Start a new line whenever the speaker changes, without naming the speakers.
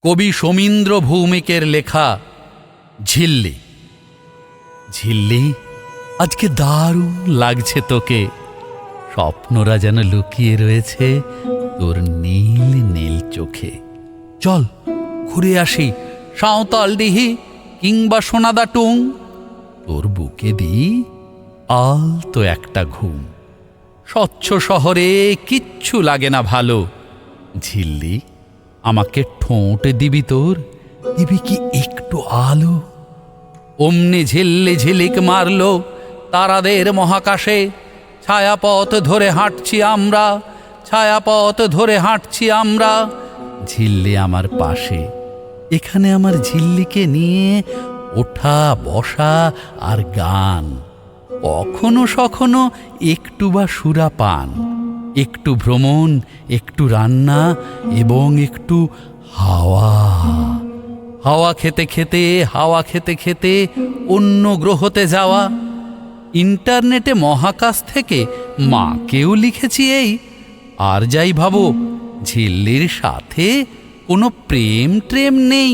কবি সমীন্দ্র ভৌমিকের লেখা ঝিল্লি। ঝিল্লি, আজকে দারুণ লাগছে তোকে। স্বপ্নরা যেন লুকিয়ে রয়েছে তোর নীল নীল চোখে। চল ঘুরে আসি সাঁওতালডিহি কিংবা সোনাদা টুং। তোর বুকে দিই আলতো একটা ঘুম। স্বচ্ছ শহরে কিচ্ছু লাগে না ভালো। ঝিল্লি, আমাকে ঠোঁট দিবি তোর, দিবি কি একটু আলো? অমনি ঝিল্লি ঝিলিক মারল তারাদের মহাকাশে। ছায়াপথ ধরে হাঁটছি আমরা, ছায়াপথ ধরে হাঁটছি আমরা। ঝিল্লি আমার পাশে, এখানে আমার ঝিল্লিকে নিয়ে ওঠা বসা আর গান। কখনো সখনো একটু বা সুরাপান, একটু ভ্রমণ, একটু রান্না এবং একটু হাওয়া। হাওয়া খেতে খেতে, হাওয়া খেতে খেতে অন্য গ্রহতে যাওয়া। ইন্টারনেটে মহাকাশ থেকে মাকেও লিখেছি এই। আর যাই ভাবো, ঝিল্লির সাথে কোনো প্রেম ট্রেম নেই।